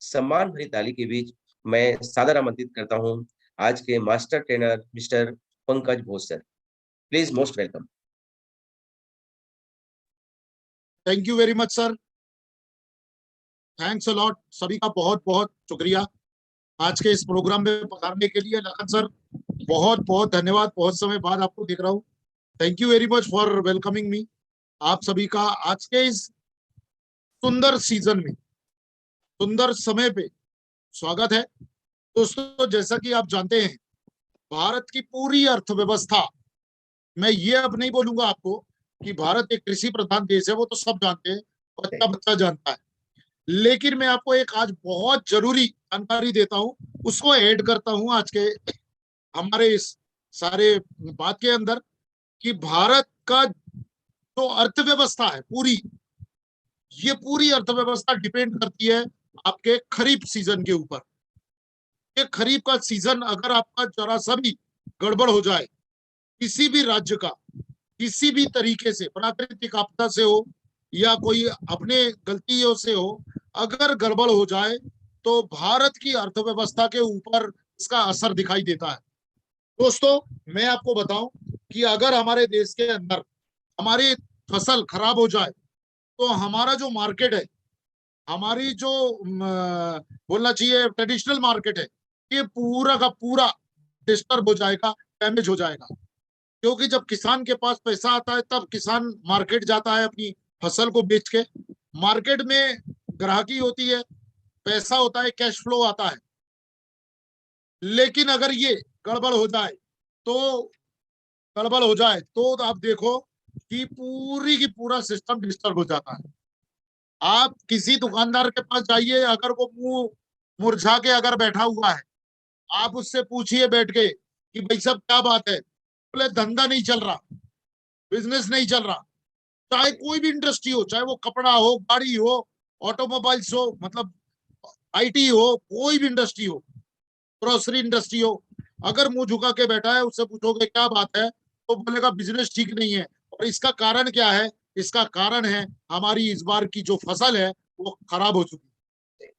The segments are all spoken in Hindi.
सम्मान भरी ताली के बीच मैं सादर आमंत्रित करता हूं आज के master trainer mister Pankaj Ghosh sir. Please most welcome. Thank you very much sir. Thanks a lot. सभी का बहुत बहुत शुक्रिया आज के इस प्रोग्राम में पधारने के लिए। लखन सर, बहुत बहुत धन्यवाद। बहुत समय बाद आपको देख रहा हूँ। Thank you very much for welcoming मी। आप सभी का आज के इस सुंदर सीजन में, सुंदर समय पे स्वागत है। दोस्तों, जैसा कि आप जानते हैं, भारत की पूरी अर्थव्यवस्था, मैं ये अब नहीं बोलूंगा आपको कि भारत एक कृषि प्रधान देश है, वो तो सब जानते हैं, बच्चा बच्चा जानता है। लेकिन मैं आपको एक आज बहुत जरूरी जानकारी देता हूं, उसको ऐड करता हूं आज के हमारे इस सारे बात के अंदर, कि भारत का जो अर्थव्यवस्था है पूरी, ये पूरी अर्थव्यवस्था डिपेंड करती है आपके खरीफ सीजन के ऊपर। ये खरीफ का सीजन अगर आपका जरा सा भी गड़बड़ हो जाए, किसी भी राज्य का, किसी भी तरीके से, प्राकृतिक आपदा से हो या कोई अपने गलतियों से हो, अगर गड़बड़ हो जाए तो भारत की अर्थव्यवस्था के ऊपर इसका असर दिखाई देता है। दोस्तों, मैं आपको बताऊं कि अगर हमारे देश के अंदर हमारी फसल खराब हो जाए तो हमारा जो मार्केट है, हमारी जो बोलना चाहिए ट्रेडिशनल मार्केट है, ये पूरा का पूरा डिस्टर्ब हो जाएगा, डैमेज हो जाएगा। क्योंकि जब किसान के पास पैसा आता है तब किसान मार्केट जाता है अपनी फसल को बेच के। मार्केट में ग्राहकी होती है, पैसा होता है, कैश फ्लो आता है। लेकिन अगर ये गड़बड़ हो जाए तो गड़बड़ हो जाए तो आप देखो कि पूरी की पूरा सिस्टम डिस्टर्ब हो जाता है। आप किसी दुकानदार के पास जाइए, अगर वो मुंह मुरझा के अगर बैठा हुआ है, आप उससे पूछिए बैठ के कि भाई साहब क्या बात है, बोले धंधा नहीं चल रहा, बिजनेस नहीं चल रहा। चाहे कोई भी इंडस्ट्री हो, चाहे वो कपड़ा हो, गाड़ी हो, ऑटोमोबाइल्स हो, मतलब आईटी हो, कोई भी इंडस्ट्री हो, ग्रोसरी इंडस्ट्री हो, अगर मुंह झुका के बैठा है, उससे पूछोगे क्या बात है, तो बोलेगा बिजनेस ठीक नहीं है। और इसका कारण क्या है? इसका कारण है हमारी इस बार की जो फसल है वो खराब हो चुकी है।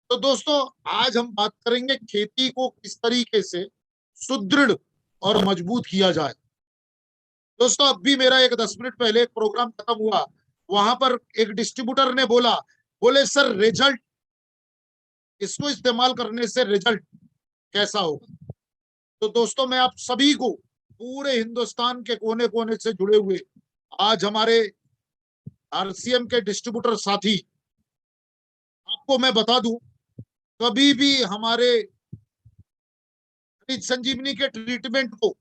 तो दोस्तों, आज हम बात करेंगे खेती को किस तरीके से सुदृढ़ और मजबूत किया जाए। दोस्तों, अब भी मेरा एक 10 मिनट पहले एक प्रोग्राम खत्म हुआ, वहां पर एक डिस्ट्रीब्यूटर ने बोले सर, रिजल्ट, इसको इस्तेमाल करने से रिजल्ट कैसा होगा? तो दोस्तों, मैं आप सभी को, पूरे हिंदुस्तान के कोने कोने से जुड़े हुए आज हमारे आरसीएम के डिस्ट्रीब्यूटर साथी, आपको मैं बता दूं, कभी भी हमारे संजीवनी के ट्रीटमेंट को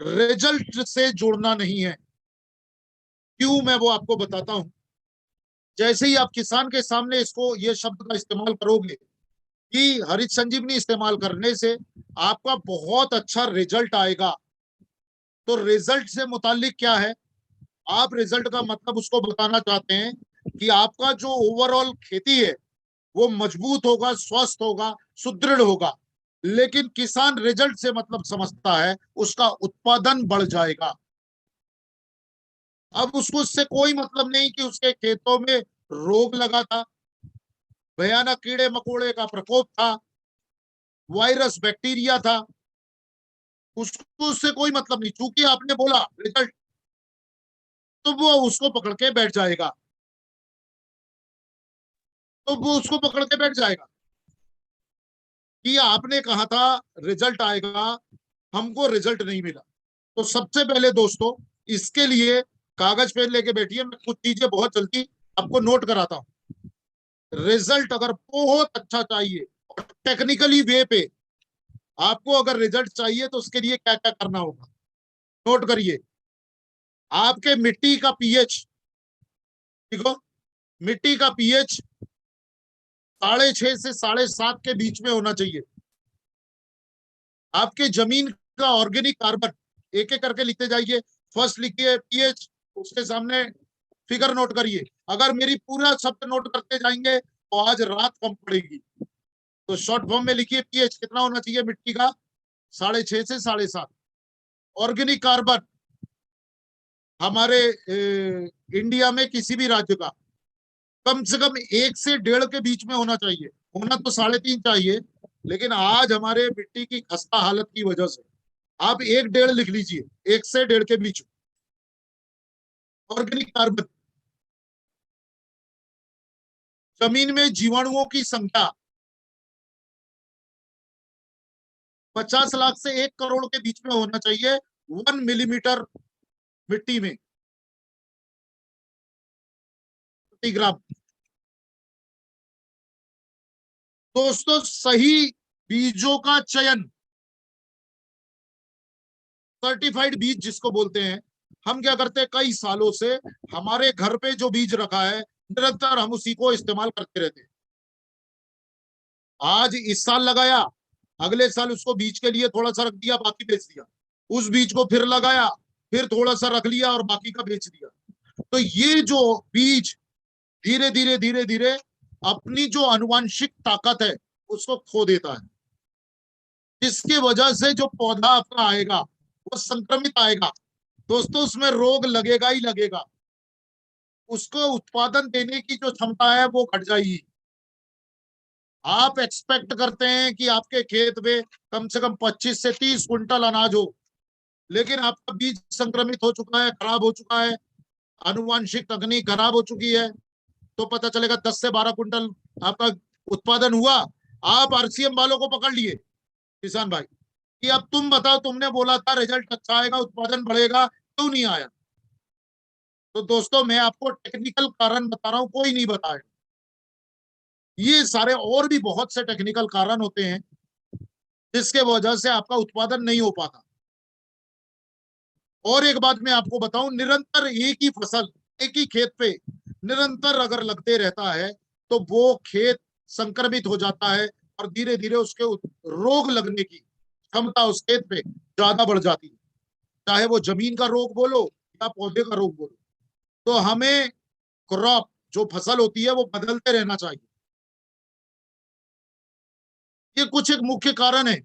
रिजल्ट से जोड़ना नहीं है। क्यों, मैं वो आपको बताता हूं। जैसे ही आप किसान के सामने इसको, ये शब्द का इस्तेमाल करोगे कि हरित संजीवनी इस्तेमाल करने से आपका बहुत अच्छा रिजल्ट आएगा, तो रिजल्ट से मुतालिक क्या है, आप रिजल्ट का मतलब उसको बताना चाहते हैं कि आपका जो ओवरऑल खेती है वो मजबूत होगा, स्वस्थ होगा, सुदृढ़ होगा। लेकिन किसान रिजल्ट से मतलब समझता है उसका उत्पादन बढ़ जाएगा। अब उसको इससे कोई मतलब नहीं कि उसके खेतों में रोग लगा था, भयानक कीड़े मकोड़े का प्रकोप था, वायरस बैक्टीरिया था, उसको उससे कोई मतलब नहीं। चूंकि आपने बोला रिजल्ट, तो वो उसको पकड़ के बैठ जाएगा, तो वो उसको पकड़ के बैठ जाएगा कि आपने कहा था रिजल्ट आएगा, हमको रिजल्ट नहीं मिला। तो सबसे पहले दोस्तों, इसके लिए कागज पेन लेके बैठिए, मैं कुछ चीजें बहुत जल्दी आपको नोट कराता हूं। रिजल्ट अगर बहुत अच्छा चाहिए और टेक्निकली वे पे आपको अगर रिजल्ट चाहिए, तो उसके लिए क्या क्या करना होगा, नोट करिए। आपके मिट्टी का पीएच, देखो, मिट्टी का पीएच 6.5 से 7.5 के बीच में होना चाहिए। आपके जमीन का ऑर्गेनिक कार्बन, एक एक करके लिखते जाइए। फर्स्ट लिखिए पीएच, उसके सामने फिगर नोट करिए। अगर मेरी पूरा शब्द नोट करते जाएंगे तो आज रात कम पड़ेगी। तो शॉर्ट फॉर्म में लिखिए पीएच कितना होना चाहिए मिट्टी का, 6.5 से 7.5। ऑर्गेनिक कार्बन हमारे इंडिया में किसी भी राज्य का कम से कम 1 से 1.5 के बीच में होना चाहिए, होना तो 3.5 चाहिए, लेकिन आज हमारे मिट्टी की खस्ता हालत की वजह से आप 1-1.5 लिख लीजिए, 1 से 1.5 के बीच। ऑर्गेनिक कार्बन, जमीन में जीवाणुओं की संख्या 50 लाख से 1 करोड़ के बीच में होना चाहिए 1 मिलीमीटर मिट्टी में प्रति ग्राम। दोस्तों, सही बीजों का चयन, सर्टिफाइड बीज जिसको बोलते हैं, हम क्या करते हैं, कई सालों से हमारे घर पे जो बीज रखा है निरंतर हम उसी को इस्तेमाल करते रहते हैं। आज इस साल लगाया, अगले साल उसको बीज के लिए थोड़ा सा रख दिया, बाकी बेच दिया, उस बीज को फिर लगाया, फिर थोड़ा सा रख लिया और बाकी का बेच दिया। तो ये जो बीज धीरे धीरे धीरे धीरे अपनी जो आनुवंशिक ताकत है उसको खो देता है, जिसकी वजह से जो पौधा आपका आएगा वो संक्रमित आएगा। दोस्तों, उसमें रोग लगेगा ही लगेगा, उसको उत्पादन देने की जो क्षमता है वो घट जाएगी। आप एक्सपेक्ट करते हैं कि आपके खेत में कम से कम 25 से 30 क्विंटल अनाज हो, लेकिन आपका बीज संक्रमित हो चुका है, खराब हो चुका है, आनुवंशिक तकनीक खराब हो चुकी है, तो पता चलेगा 10 से 12 क्विंटल आपका उत्पादन हुआ। आप आरसीएम वालों को पकड़ लिए किसान भाई कि अब तुम बताओ, तुमने बोला था रिजल्ट अच्छा आएगा, उत्पादन बढ़ेगा, क्यों नहीं आया? तो दोस्तों, मैं आपको टेक्निकल कारण बता रहा हूं, कोई नहीं बताया। ये सारे और भी बहुत से टेक्निकल कारण होते हैं जिसके वजह से आपका उत्पादन नहीं हो पाता। और एक बात मैं आपको बताऊं, निरंतर एक ही फसल एक ही खेत पे निरंतर अगर लगते रहता है तो वो खेत संक्रमित हो जाता है और धीरे धीरे उसके रोग लगने की क्षमता उस खेत पे ज्यादा बढ़ जाती है, चाहे वो जमीन का रोग बोलो या पौधे का रोग बोलो। तो हमें क्रॉप जो फसल होती है वो बदलते रहना चाहिए। ये कुछ एक मुख्य कारण है,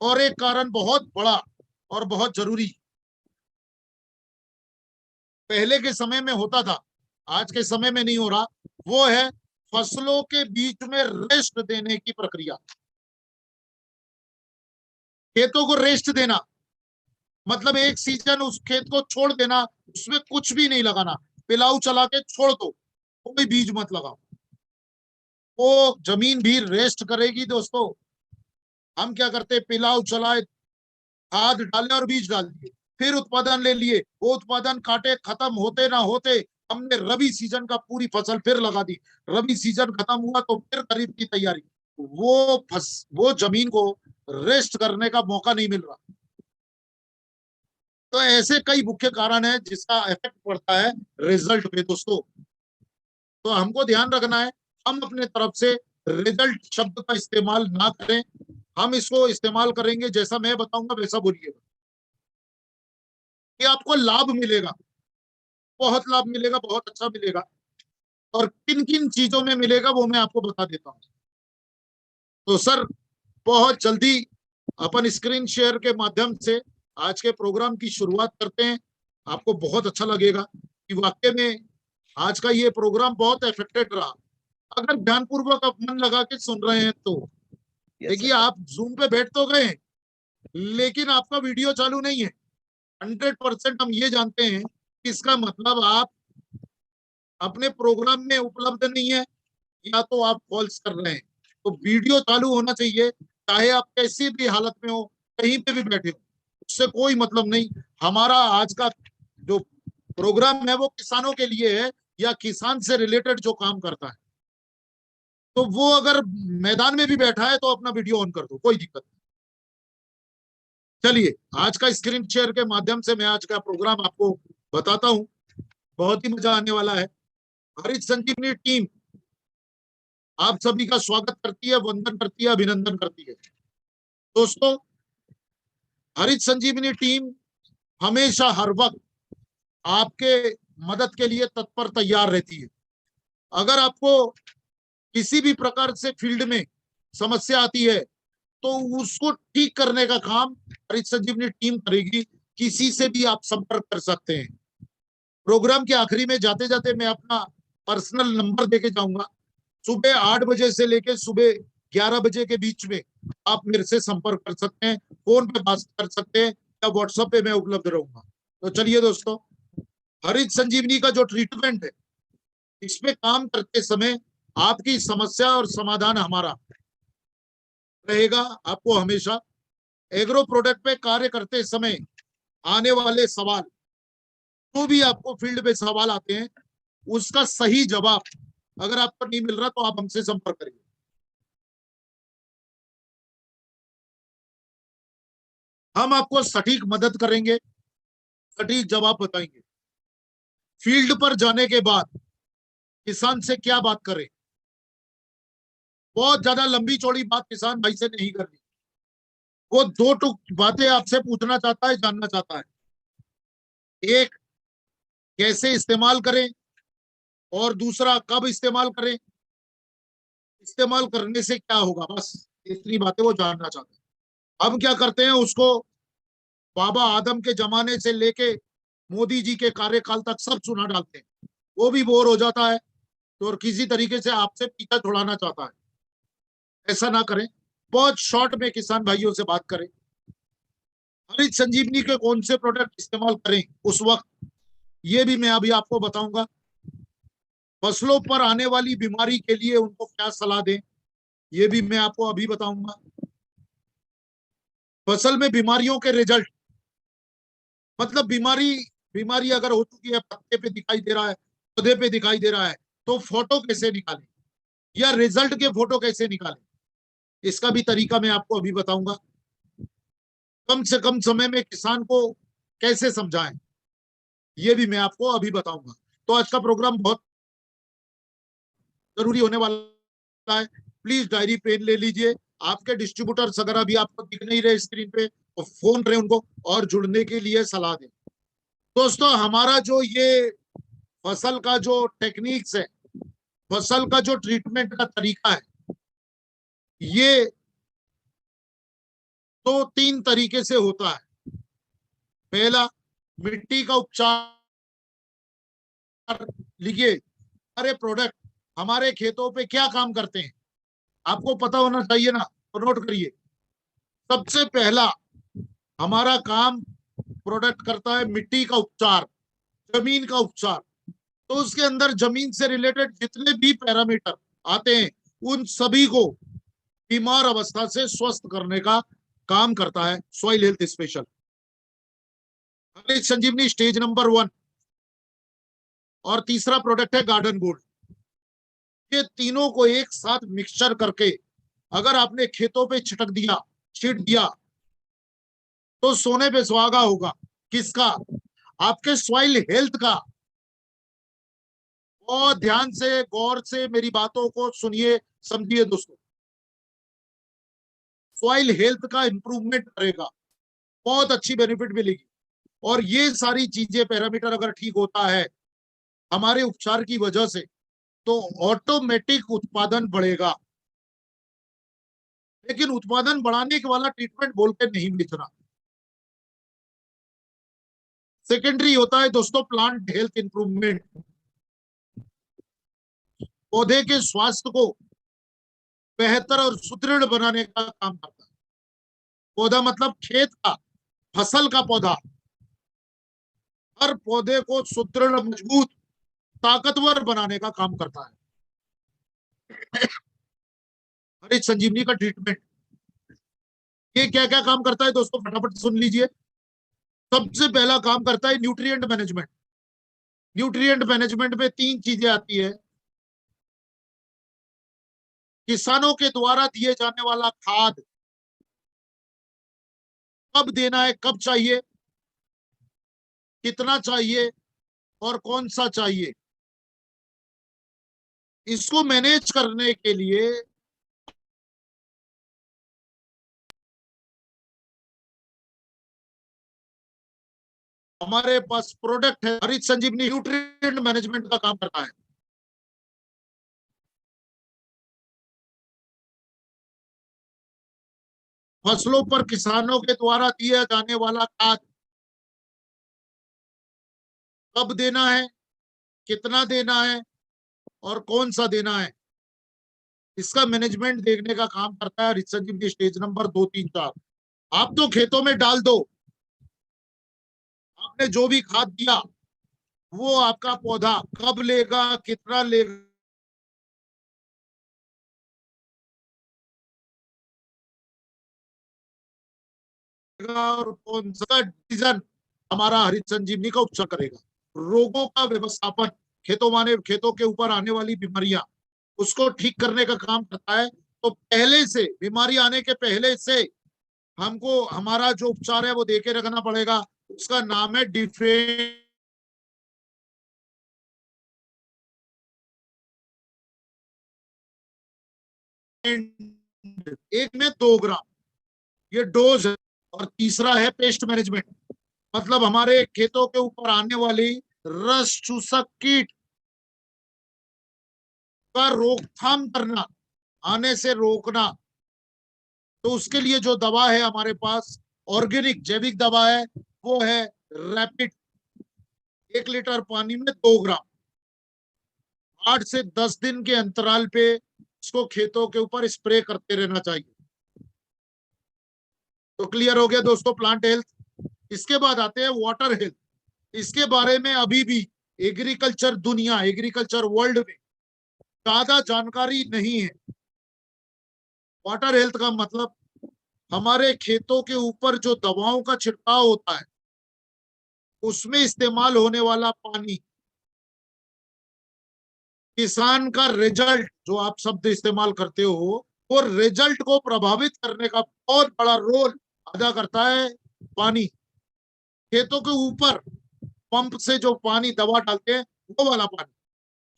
और एक कारण बहुत बड़ा और बहुत जरूरी पहले के समय में होता था, आज के समय में नहीं हो रहा, वो है फसलों के बीच में रेस्ट देने की प्रक्रिया। खेतों को रेस्ट देना मतलब एक सीजन उस खेत को छोड़ देना, उसमें कुछ भी नहीं लगाना, पिलाऊ चला के छोड़ दो, कोई बीज मत लगाओ, वो जमीन भी रेस्ट करेगी। दोस्तों, हम क्या करते, पिलाऊ चलाए, खाद डाले और बीज डाल दिए, फिर उत्पादन ले लिए, वो उत्पादन काटे खत्म होते ना होते हमने रबी सीजन का पूरी फसल फिर लगा दी, रबी सीजन खत्म हुआ तो फिर खरीफ की तैयारी। वो जमीन को रेस्ट करने का मौका नहीं मिल रहा। तो ऐसे कई मुख्य कारण है जिसका इफेक्ट पड़ता है रिजल्ट पे। दोस्तों, तो हमको ध्यान रखना है, हम अपने तरफ से रिजल्ट शब्द का इस्तेमाल ना करें, हम इसको इस्तेमाल करेंगे जैसा मैं बताऊंगा वैसा बोलिएगा, कि आपको लाभ मिलेगा, बहुत लाभ मिलेगा, बहुत अच्छा मिलेगा। और किन किन चीजों में मिलेगा वो मैं आपको बता देता हूं। तो सर, बहुत जल्दी अपन स्क्रीन शेयर के माध्यम से आज के प्रोग्राम की शुरुआत करते हैं। आपको बहुत अच्छा लगेगा कि वाकई में आज का ये प्रोग्राम बहुत इफेक्टेड रहा, अगर ध्यानपूर्वक आप मन लगा के सुन रहे हैं तो। देखिए, आप जूम पे बैठ तो गए, लेकिन आपका वीडियो चालू नहीं है। 100% हम ये जानते हैं कि इसका मतलब आप अपने प्रोग्राम में उपलब्ध नहीं है, या तो आप कॉल्स कर रहे हैं। तो वीडियो चालू होना चाहिए, चाहे आप कैसी भी हालत में हो, कहीं पे भी बैठे हो, उससे कोई मतलब नहीं। हमारा आज का जो प्रोग्राम है वो किसानों के लिए है, या किसान से रिलेटेड जो काम करता है। तो वो अगर मैदान में भी बैठा है तो अपना वीडियो ऑन कर दो, कोई दिक्कत नहीं। चलिए, आज का स्क्रीन शेयर के माध्यम से मैं आज का प्रोग्राम आपको बताता हूं, बहुत ही मजा आने वाला है। हरित संजीवनी टीम आप सभी का स्वागत करती है, वंदन करती है, अभिनंदन करती है। दोस्तों, हरित संजीवनी टीम हमेशा हर वक्त आपके मदद के लिए तत्पर तैयार रहती है। अगर आपको किसी भी प्रकार से फील्ड में समस्या आती है तो उसको ठीक करने का काम हरित संजीवनी टीम करेगी, किसी से भी आप संपर्क कर सकते हैं। प्रोग्राम के आखिरी में जाते जाते मैं अपना पर्सनल नंबर देके जाऊंगा। सुबह 8 बजे से लेके सुबह 11 बजे के बीच में आप मेरे से संपर्क कर सकते हैं, फोन पे बात कर सकते हैं, या व्हाट्सएप पे मैं उपलब्ध रहूंगा। तो चलिए दोस्तों, हरित संजीवनी का जो ट्रीटमेंट है, इसमें काम करते समय आपकी समस्या और समाधान हमारा रहेगा। आपको हमेशा एग्रो प्रोडक्ट पे कार्य करते समय आने वाले सवाल, जो भी आपको फील्ड में सवाल आते हैं, उसका सही जवाब अगर आपको नहीं मिल रहा तो आप हमसे संपर्क करिए। हम आपको सटीक मदद करेंगे, सटीक जवाब बताएंगे। फील्ड पर जाने के बाद किसान से क्या बात करें, बहुत ज्यादा लंबी चौड़ी बात किसान भाई से नहीं करनी। वो दो टुक बातें आपसे पूछना चाहता है, जानना चाहता है। एक, कैसे इस्तेमाल करें, और दूसरा, कब इस्तेमाल करें, इस्तेमाल करने से क्या होगा, बस इतनी बातें वो जानना चाहते हैं। हम क्या करते हैं, उसको बाबा आदम के जमाने से लेके मोदी जी के कार्यकाल तक सब सुना डालते हैं। वो भी बोर हो जाता है, तो और किसी तरीके से आपसे पीछा छुड़ाना चाहता है। ऐसा ना करें, बहुत शॉर्ट में किसान भाइयों से बात करें। हरित संजीवनी के कौन से प्रोडक्ट इस्तेमाल करें उस वक्त, ये भी मैं अभी आपको बताऊंगा। फसलों पर आने वाली बीमारी के लिए उनको क्या सलाह दें, ये भी मैं आपको अभी बताऊंगा। फसल में बीमारियों के रिजल्ट, मतलब बीमारी बीमारी अगर हो चुकी है, पत्ते पे दिखाई दे रहा है, पौधे पे दिखाई दे रहा है, तो फोटो कैसे निकालें, या रिजल्ट के फोटो कैसे निकालें, इसका भी तरीका मैं आपको अभी बताऊंगा। कम से कम समय में किसान को कैसे समझाएं, ये भी मैं आपको अभी बताऊंगा। तो आज का प्रोग्राम बहुत जरूरी होने वाला है। प्लीज डायरी पेन ले लीजिए। आपके डिस्ट्रीब्यूटर्स अगर अभी आपको दिख नहीं रहे स्क्रीन पे, तो फोन करें उनको और जुड़ने के लिए सलाह दें। दोस्तों, हमारा जो ये फसल का जो टेक्निक्स है, फसल का जो ट्रीटमेंट का तरीका है, ये तो 3 तरीके से होता है। पहला, मिट्टी का उपचार। लिखिए, हमारे प्रोडक्ट हमारे खेतों पे क्या काम करते हैं, आपको पता होना चाहिए ना, तो नोट करिए। सबसे पहला हमारा काम प्रोडक्ट करता है मिट्टी का उपचार, जमीन का उपचार। तो उसके अंदर जमीन से रिलेटेड जितने भी पैरामीटर आते हैं, उन सभी को बीमार अवस्था से स्वस्थ करने का काम करता है सॉइल हेल्थ स्पेशल। संजीवनी स्टेज नंबर 1, और तीसरा प्रोडक्ट है गार्डन गोल्ड। ये तीनों को एक साथ मिक्सचर करके अगर आपने खेतों पे छिटक दिया, छीट दिया, तो सोने पे सुहागा होगा। किसका? आपके सॉइल हेल्थ का। बहुत ध्यान से, गौर से मेरी बातों को सुनिए, समझिए दोस्तों। सॉइल हेल्थ का इंप्रूवमेंट करेगा, बहुत अच्छी बेनिफिट मिलेगी। और ये सारी चीजें, पैरामीटर अगर ठीक होता है हमारे उपचार की वजह से, तो ऑटोमेटिक उत्पादन बढ़ेगा। लेकिन उत्पादन बढ़ाने के वाला ट्रीटमेंट बोल के नहीं बेचना। सेकेंडरी होता है दोस्तों प्लांट हेल्थ इंप्रूवमेंट। पौधे के स्वास्थ्य को बेहतर और सुदृढ़ बनाने का काम करता है। पौधा मतलब खेत का, फसल का पौधा। हर पौधे को सुदृढ़, मजबूत, ताकतवर बनाने का काम करता है हरित संजीवनी का ट्रीटमेंट। ये क्या क्या काम करता है दोस्तों, फटाफट सुन लीजिए। सबसे पहला काम करता है न्यूट्रिएंट मैनेजमेंट। न्यूट्रिएंट मैनेजमेंट में 3 चीजें आती है। किसानों के द्वारा दिए जाने वाला खाद कब देना है, कब चाहिए, कितना चाहिए, और कौन सा चाहिए, इसको मैनेज करने के लिए हमारे पास प्रोडक्ट है। हरित संजीवनी न्यूट्रिएंट मैनेजमेंट का काम करता है। फसलों पर किसानों के द्वारा दिया जाने वाला खाद कब देना है, कितना देना है, और कौन सा देना है, इसका मैनेजमेंट देखने का काम करता है हरित संजीवनी स्टेज नंबर 2, 3, 4। आप तो खेतों में डाल दो, आपने जो भी खाद दिया वो आपका पौधा कब लेगा, कितना लेगा, और कौन सा डिसीजन हमारा हरित संजीवनी का उपचार करेगा। रोगों का व्यवस्थापन, खेतों के ऊपर आने वाली बीमारियां, उसको ठीक करने का काम करता है। तो पहले से, बीमारी आने के पहले से हमको हमारा जो उपचार है वो देके रखना पड़ेगा। उसका नाम है डिफेंड। एक में 2 ग्राम ये डोज है। और तीसरा है पेस्ट मैनेजमेंट, मतलब हमारे खेतों के ऊपर आने वाली रस चूसक कीट का रोकथाम करना, आने से रोकना। तो उसके लिए जो दवा है हमारे पास, ऑर्गेनिक जैविक दवा है, वो है रैपिड। 1 लीटर पानी में 2 ग्राम, 8 से 10 दिन के अंतराल पे इसको खेतों के ऊपर स्प्रे करते रहना चाहिए। तो क्लियर हो गया दोस्तों प्लांट हेल्थ। इसके बाद आते हैं वाटर हेल्थ। इसके बारे में अभी भी एग्रीकल्चर दुनिया, एग्रीकल्चर वर्ल्ड में ज्यादा जानकारी नहीं है। वाटर हेल्थ का मतलब हमारे खेतों के ऊपर जो दवाओं का छिड़काव होता है उसमें इस्तेमाल होने वाला पानी, किसान का रिजल्ट जो आप शब्द इस्तेमाल करते हो, वो रिजल्ट को प्रभावित करने का बहुत बड़ा रोल अदा करता है पानी। खेतों के ऊपर पंप से जो पानी दवा डालते हैं वो वाला पानी,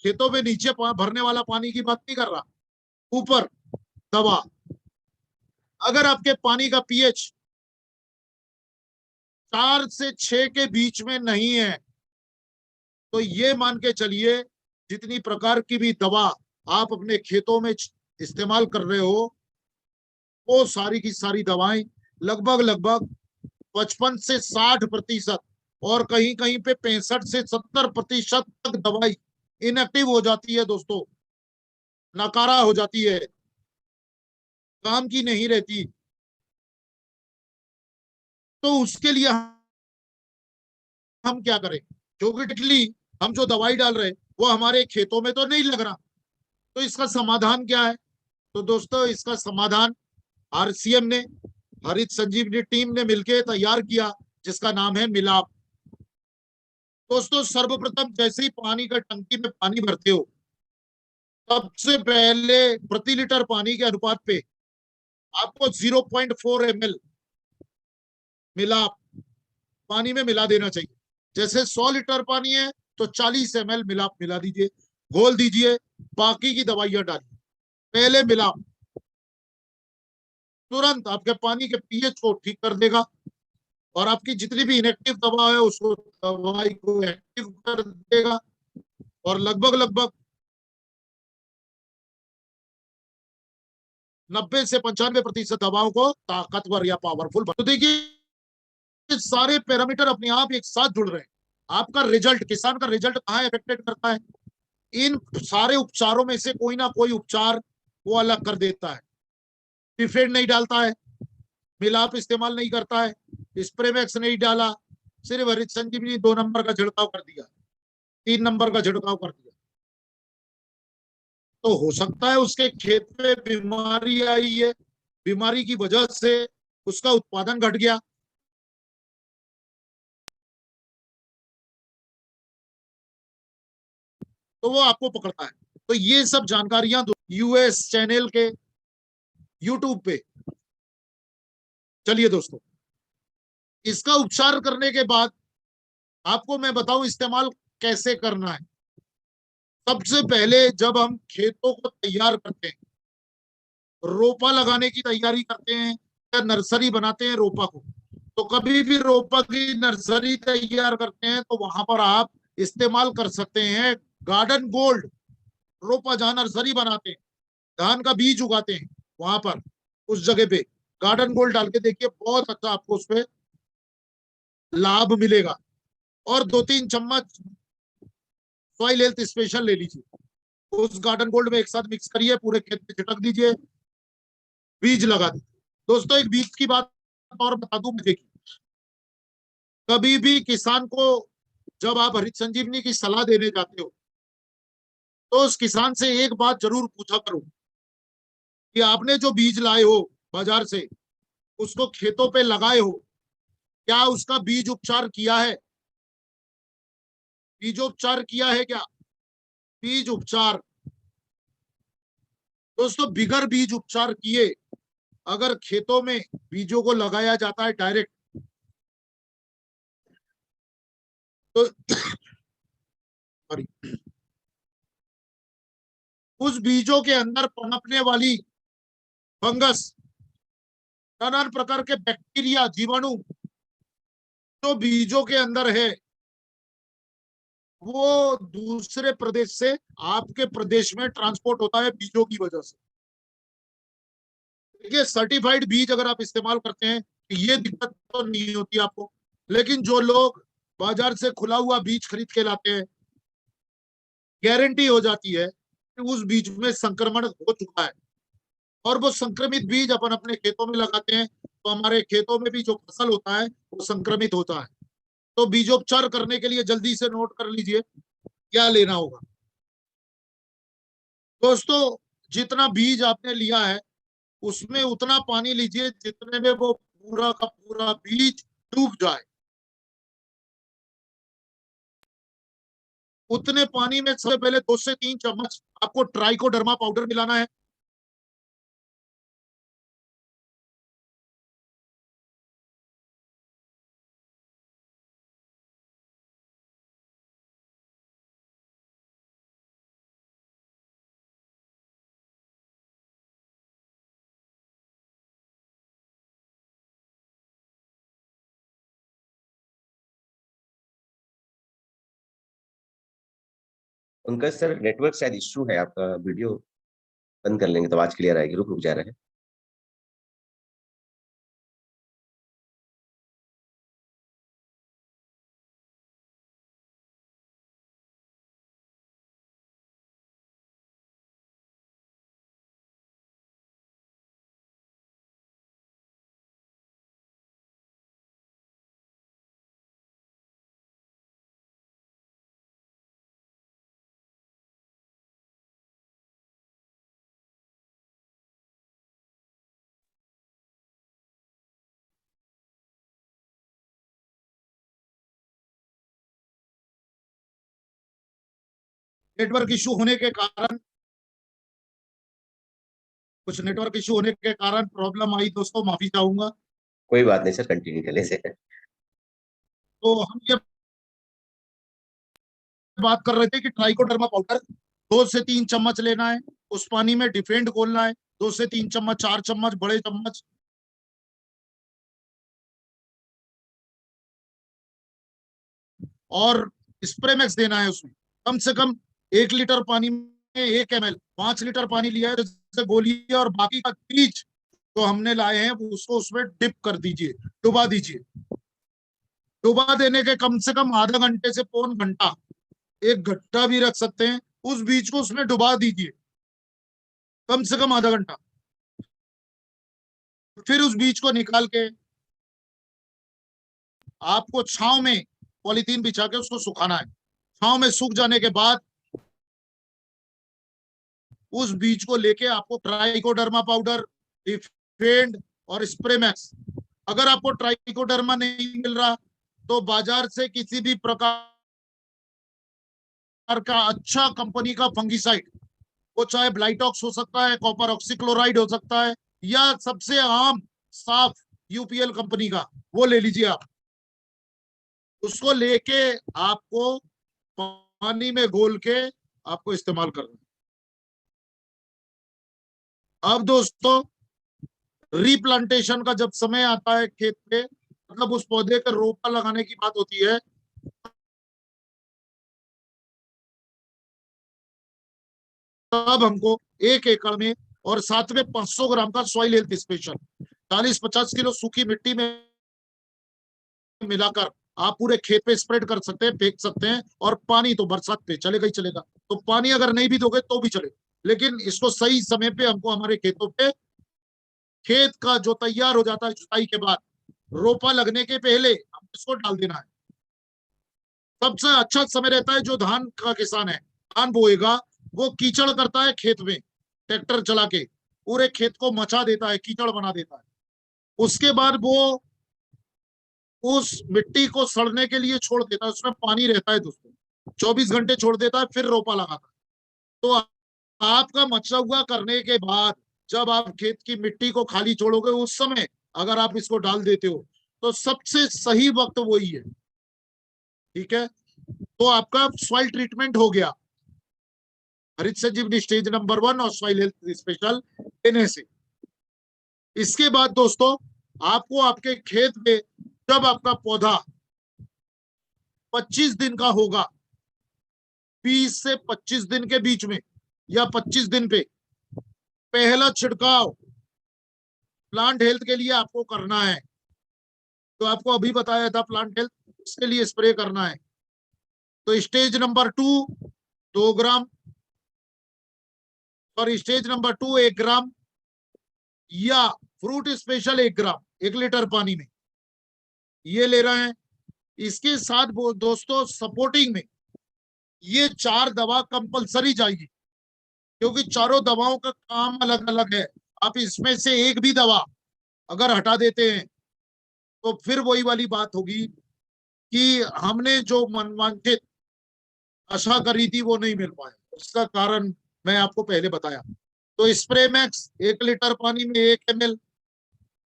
खेतों में नीचे भरने वाला पानी की बात नहीं कर रहा, ऊपर दवा। अगर आपके पानी का पीएच 4 से 6 के बीच में नहीं है तो ये मान के चलिए जितनी प्रकार की भी दवा आप अपने खेतों में इस्तेमाल कर रहे हो, वो सारी की सारी दवाएं लगभग लगभग 55 से 60% और कहीं कहीं पे 65 से 70% तक दवाई इनएक्टिव हो जाती है दोस्तों, नकारा हो जाती है, काम की नहीं रहती। तो उसके लिए हम क्या करें, क्योंकि हम जो दवाई डाल रहे हैं वो हमारे खेतों में तो नहीं लग रहा। तो इसका समाधान क्या है? तो दोस्तों इसका समाधान आरसीएम ने, हरित संजीवनी टीम ने मिलकर तैयार किया, जिसका नाम है मिलाप। दोस्तों सर्वप्रथम जैसे ही पानी का टंकी में पानी भरते हो, सबसे पहले प्रति लीटर पानी के अनुपात पे आपको 0.4 ml मिलाप पानी में मिला देना चाहिए। जैसे 100 लीटर पानी है तो 40 ml मिलाप मिला दीजिए, घोल दीजिए, बाकी की दवाइयां डालिए। पहले मिलाप तुरंत आपके पानी के पीएच को ठीक कर देगा और आपकी जितनी भी इनएक्टिव दवा है उसको, दवाई को एक्टिव कर देगा और लगभग लगभग 90 से 95% दवाओं को ताकतवर या पावरफुल। तो देखिए सारे पैरामीटर अपने आप एक साथ जुड़ रहे हैं। आपका रिजल्ट, किसान का रिजल्ट कहाँ अफेक्टेड करता है? इन सारे उपचारों में से कोई ना कोई उपचार वो अलग कर देता है। डिफेंड नहीं डालता है, मिलाप इस्तेमाल नहीं करता है, स्प्रेमैक्स नहीं डाला, सिर्फ हरित संजीवनी 2 नंबर का छिड़काव कर दिया, 3 नंबर का छिड़काव कर दिया, तो हो सकता है उसके खेत में बीमारी आई है, बीमारी की वजह से उसका उत्पादन घट गया। तो वो आपको पकड़ता है। तो ये सब जानकारियां यूएस चैनल के यूट्यूब पे। चलिए दोस्तों, इसका उपचार करने के बाद आपको मैं बताऊं इस्तेमाल कैसे करना है। सबसे पहले जब हम खेतों को तैयार करते हैं, रोपा लगाने की तैयारी करते हैं या नर्सरी बनाते हैं रोपा को, तो कभी भी रोपा की नर्सरी तैयार करते हैं तो वहां पर आप इस्तेमाल कर सकते हैं गार्डन गोल्ड। रोपा जहां नर्सरी बनाते हैं, धान का बीज उगाते हैं, वहां पर उस जगह पे गार्डन गोल्ड डाल के देखिए, बहुत अच्छा आपको उस पर लाभ मिलेगा। और 2-3 चम्मच सॉइल हेल्थ स्पेशल ले लीजिए, उस गार्डन गोल्ड में एक साथ मिक्स करिए, पूरे खेत में छिटक दीजिए, बीज लगा दीजिए। दोस्तों एक बीज की बात और बता दूं मुझे कि कभी भी किसान को जब आप हरित संजीवनी की सलाह देने जाते हो तो उस किसान से एक बात जरूर पूछा करो कि आपने जो बीज लाए हो बाजार से, उसको खेतों पे लगाए हो, क्या उसका बीज उपचार किया है? बीजोपचार किया है क्या? बीज उपचार। दोस्तों बिगर बीज उपचार किए अगर खेतों में बीजों को लगाया जाता है डायरेक्ट, तो उस बीजों के अंदर पनपने वाली फंगस, नाना प्रकार के बैक्टीरिया, जीवाणु जो बीजों के अंदर है, वो दूसरे प्रदेश से आपके प्रदेश में ट्रांसपोर्ट होता है बीजों की वजह से। देखिए सर्टिफाइड बीज अगर आप इस्तेमाल करते हैं ये दिक्कत तो नहीं होती आपको, लेकिन जो लोग बाजार से खुला हुआ बीज खरीद के लाते हैं, गारंटी हो जाती है कि उस बीज में संक्रमण हो चुका है और वो संक्रमित बीज अपन अपने खेतों में लगाते हैं, तो हमारे खेतों में भी जो फसल होता है वो संक्रमित होता है। तो बीजोपचार करने के लिए जल्दी से नोट कर लीजिए क्या लेना होगा। दोस्तों जितना बीज आपने लिया है उसमें उतना पानी लीजिए जितने में वो पूरा का पूरा बीज डूब जाए। उतने पानी में सबसे पहले 2 से 3 चम्मच आपको ट्राइकोडर्मा पाउडर मिलाना है। उनका सर नेटवर्क शायद इश्यू है, आपका वीडियो बंद कर लेंगे तो आवाज क्लियर आएगी, रुक रुक जा रहा है। नेटवर्क इश्यू होने के कारण कुछ नेटवर्क इश्यू होने के कारण प्रॉब्लम आई दोस्तों, माफी चाहूंगा। कोई बात नहीं सर, कंटिन्यू करें से। तो हम ये बात कर रहे थे कि ट्राइकोडर्मा पाउडर 2 से 3 चम्मच लेना है, उस पानी में डिफेंड घोलना है 2 से 3 चम्मच, 4 चम्मच बड़े चम्मच, और स्प्रेमेक्स देना है उसमें। कम से कम 1 लीटर पानी में 1 ml, 5 लीटर पानी लिया है जैसे गोलिए, और बाकी का बीज जो हमने लाए हैं वो उसको उसमें डिप कर दीजिए, डुबा दीजिए। डुबा देने के कम से कम आधा घंटे से पौन घंटा, 1 घंटा भी रख सकते हैं, उस बीज को उसमें डुबा दीजिए कम से कम आधा घंटा। फिर उस बीज को निकाल के आपको छांव में पॉलीथीन बिछा के उसको सुखाना है। छांव में सूख जाने के बाद उस बीज को लेके आपको ट्राइकोडर्मा पाउडर, डिफेंड और स्प्रेमैक्स, अगर आपको ट्राइकोडर्मा नहीं मिल रहा तो बाजार से किसी भी प्रकार का अच्छा कंपनी का फंगिसाइड, वो चाहे ब्लाइटॉक्स हो सकता है, कॉपर ऑक्सीक्लोराइड हो सकता है, या सबसे आम साफ यूपीएल कंपनी का, वो ले लीजिए आप। उसको लेके आपको पानी में घोल के आपको इस्तेमाल करना। अब दोस्तों रिप्लांटेशन का जब समय आता है खेत पे, मतलब उस पौधे का रोपा लगाने की बात होती है, तब हमको 1 एकड़ में और साथ में 500 ग्राम का सॉइल हेल्थ स्पेशल 40-50 किलो सूखी मिट्टी में मिलाकर आप पूरे खेत पे स्प्रेड कर सकते हैं, फेंक सकते हैं, और पानी तो बरसात पे चलेगा ही चलेगा। तो पानी अगर नहीं भी दोगे तो भी चलेगा, लेकिन इसको सही समय पे हमको हमारे खेतों पे, खेत का जो तैयार हो जाता है जुताई के बाद, रोपा लगने के पहले हम इसको डाल देना है। सबसे अच्छा समय रहता है जो धान का किसान है, धान बोएगा, वो कीचड़ करता है खेत में, ट्रैक्टर चला के पूरे खेत को मचा देता है, कीचड़ बना देता है। उसके बाद वो उस मिट्टी को सड़ने के लिए छोड़ देता है, उसमें पानी रहता है दोस्तों, 24 घंटे छोड़ देता है, फिर रोपा लगाता है। तो आपका मचा हुआ करने के बाद जब आप खेत की मिट्टी को खाली छोड़ोगे, उस समय अगर आप इसको डाल देते हो तो सबसे सही वक्त वही है। ठीक है, तो आपका सॉइल ट्रीटमेंट हो गया हरित संजीवनी स्टेज नंबर 1 और सॉइल हेल्थ स्पेशल देने से। इसके बाद दोस्तों आपको आपके खेत में जब आपका पौधा 25 दिन का होगा, 20 से 25 दिन के बीच में या 25 दिन पे पहला छिड़काव प्लांट हेल्थ के लिए आपको करना है। तो आपको अभी बताया था प्लांट हेल्थ, इसके लिए स्प्रे करना है। तो स्टेज नंबर 2 2 ग्राम, और स्टेज नंबर 2 1 ग्राम, या फ्रूट स्पेशल 1 ग्राम 1 लीटर पानी में, ये ले रहे हैं। इसके साथ वो दोस्तों सपोर्टिंग में ये 4 दवा कंपलसरी जाएगी, क्योंकि चारों दवाओं का काम अलग अलग है। आप इसमें से एक भी दवा अगर हटा देते हैं तो फिर वही वाली बात होगी कि हमने जो मनवांछित आशा करी थी वो नहीं मिल पाया। उसका कारण मैं आपको पहले बताया। तो स्प्रे मैक्स 1 लीटर पानी में 1 ml,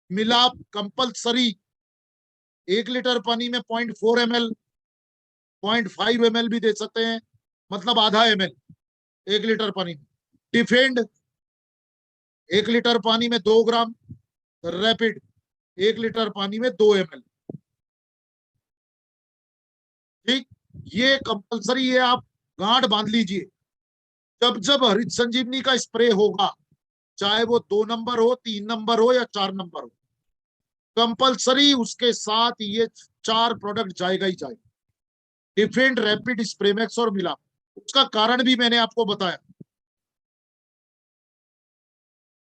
मिलाप कंपलसरी 1 लीटर पानी में 0.4 ml, 0.5 ml भी दे सकते हैं, मतलब आधा ml 1 लीटर पानी में। डिफेंड 1 लीटर पानी में 2 ग्राम, रैपिड 1 लीटर पानी में 2 ml। ठीक, ये कंपलसरी है, आप गांठ बांध लीजिए। जब जब हरित संजीवनी का स्प्रे होगा, चाहे वो 2 नंबर हो, 3 नंबर हो या 4 नंबर हो, कंपलसरी उसके साथ ये 4 प्रोडक्ट जाएगा ही जाएगा, डिफेंड, रैपिड, स्प्रेमैक्स और मिला। उसका कारण भी मैंने आपको बताया।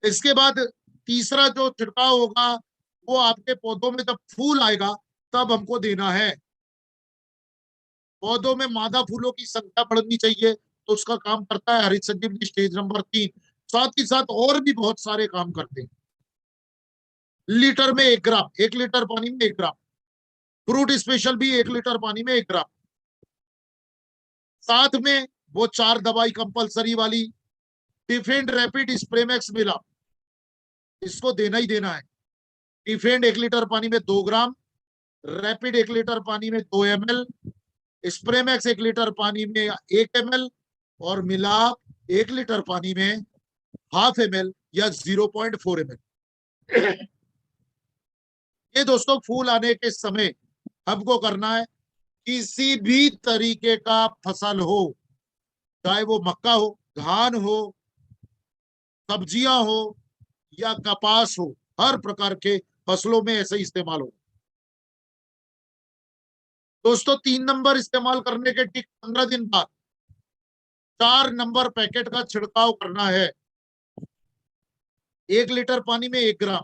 इसके बाद तीसरा जो छिड़काव होगा वो आपके पौधों में जब फूल आएगा तब हमको देना है। पौधों में मादा फूलों की संख्या बढ़नी चाहिए, तो उसका काम करता है हरित संजीवनी स्टेज नंबर 3। साथ ही साथ और भी बहुत सारे काम करते हैं। लीटर में 1 ग्राम, 1 लीटर पानी में 1 ग्राम, फ्रूट स्पेशल भी 1 लीटर पानी में 1 ग्राम। साथ में वो 4 दवाई कंपलसरी वाली, डिफेंड, रैपिड, स्प्रेमैक्स मिला, इसको देना ही देना है। डिफेंड 1 लीटर पानी में 2 ग्राम, रैपिड 1 लीटर पानी में 2 ml, स्प्रेमैक्स 1 लीटर पानी में 1 ml, और मिलाप 1 लीटर पानी में ½ ml या 0.4 ml। ये दोस्तों फूल आने के समय हमको करना है। किसी भी तरीके का फसल हो, चाहे वो मक्का हो, धान हो, सब्जियां हो या कपास हो, हर प्रकार के फसलों में ऐसे इस्तेमाल हो। दोस्तों 3 नंबर इस्तेमाल करने के ठीक 15 दिन बाद 4 नंबर पैकेट का छिड़काव करना है, 1 लीटर पानी में 1 ग्राम।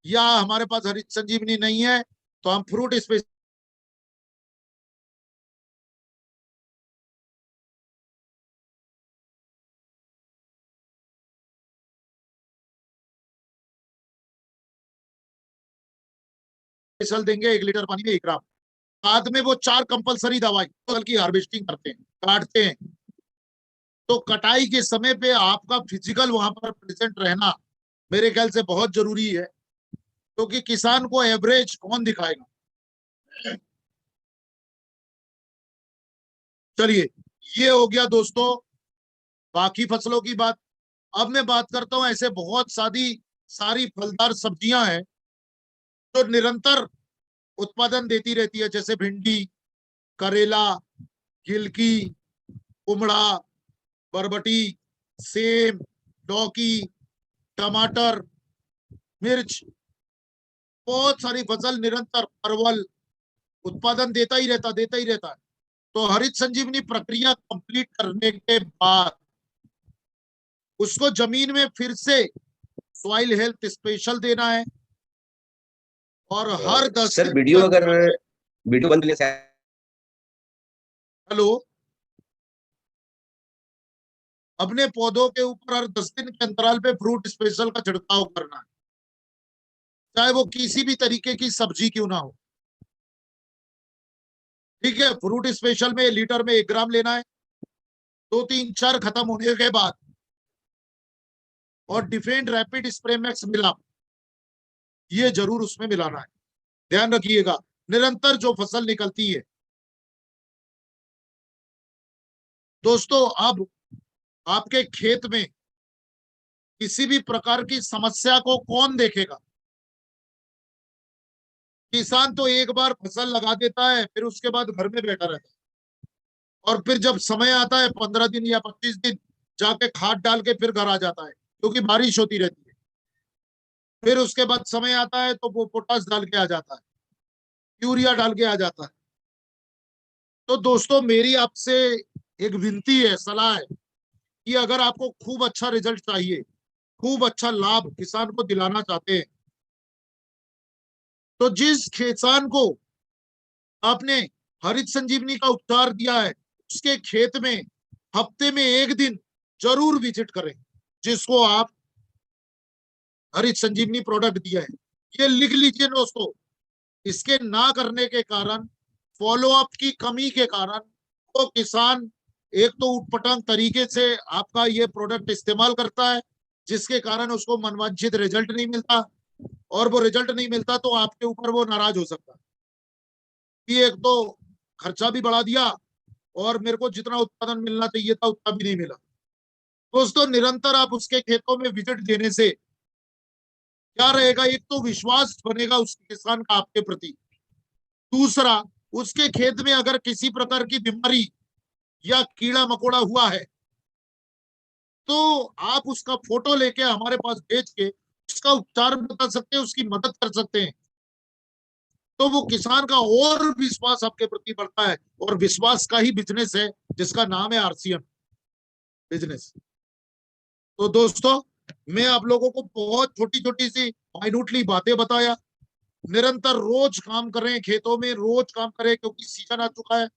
या हमारे पास हरित संजीवनी नहीं है तो हम फ्रूट स्पेशल देंगे, 1 लीटर पानी में 1 ग्राम। बाद में वो 4 कंपलसरी दवाई फसल की हार्वेस्टिंग करते हैं, काटते हैं। तो कटाई के समय पे आपका फिजिकल वहां पर प्रेजेंट रहना मेरे ख्याल से बहुत जरूरी है, क्योंकि किसान को एवरेज कौन दिखाएगा। चलिए, ये हो गया दोस्तों बाकी फसलों की बात। अब मैं बात करता हूं, ऐसे बहुत सारी फलदार सब्जियां हैं जो निरंतर उत्पादन देती रहती है, जैसे भिंडी, करेला, गिलकी, कुमड़ा, बरबटी, सेम, लौकी, टमाटर, मिर्च, बहुत सारी फसल निरंतर परवल उत्पादन देता ही रहता है। तो हरित संजीवनी प्रक्रिया कंप्लीट करने के बाद उसको जमीन में फिर से सॉइल हेल्थ स्पेशल देना है, और हर 10 सर दिन वीडियो पर। अगर वीडियो बंद करने से हेलो, अपने पौधों के ऊपर हर 10 दिन के अंतराल पे फ्रूट स्पेशल का छिड़काव करना है, चाहे वो किसी भी तरीके की सब्जी क्यों ना हो। ठीक है, फ्रूट स्पेशल में लीटर में 1 ग्राम लेना है, 2 3 4 खत्म होने के बाद। और डिफेंड रैपिड स्प्रे मैक्स मिला, ये जरूर उसमें मिलाना है। ध्यान रखिएगा, निरंतर जो फसल निकलती है दोस्तों, अब आपके खेत में किसी भी प्रकार की समस्या को कौन देखेगा? किसान तो एक बार फसल लगा देता है, फिर उसके बाद घर में बैठा रहता है, और फिर जब समय आता है 15 दिन या 25 दिन, जाके खाद डाल के फिर घर आ जाता है, क्योंकि बारिश होती रहती है। फिर उसके बाद समय आता है तो वो पोटाश डाल के आ जाता है, यूरिया डाल के आ जाता है। तो दोस्तों, मेरी आपसे एक विनती है, सलाह है, कि अगर आपको खूब अच्छा रिजल्ट चाहिए, खूब अच्छा लाभ किसान को दिलाना चाहते हैं, तो जिस किसान को आपने हरित संजीवनी का उपचार दिया है, उसके खेत में हफ्ते में 1 दिन जरूर विजिट करें, जिसको आप हरित संजीवनी प्रोडक्ट दिया है। ये लिख लीजिए दोस्तों। इसके ना करने के कारण, फॉलो अप की कमी के कारण, वो किसान एक तो उटपटांग तरीके से आपका ये प्रोडक्ट इस्तेमाल करता है, जिसके कारण उसको मनवांछित रिजल्ट नहीं मिलता, और वो रिजल्ट नहीं मिलता तो आपके ऊपर वो नाराज हो सकता है कि एक तो खर्चा भी बढ़ा दिया, और मेरे को जितना उत्पादन मिलना चाहिए था उतना भी नहीं मिला। दोस्तों, निरंतर आप उसके खेतों में विजिट देने से क्या रहेगा? एक तो विश्वास बनेगा उस किसान का आपके प्रति। दूसरा, उसके खेत में अगर किसी प्रकार की बीमारी या कीड़ा मकोड़ा हुआ है, तो आप उसका फोटो लेके हमारे पास भेज के उसका उपचार बता सकते हैं, उसकी मदद कर सकते हैं। तो वो किसान का और विश्वास आपके प्रति बढ़ता है, और विश्वास का ही बिजनेस है, जिसका नाम है आरसीएम बिजनेस। तो दोस्तों, मैं आप लोगों को बहुत छोटी छोटी सी माइन्यूटली बातें बताया। निरंतर रोज काम करें, खेतों में रोज काम करें, क्योंकि सीजन आ चुका है।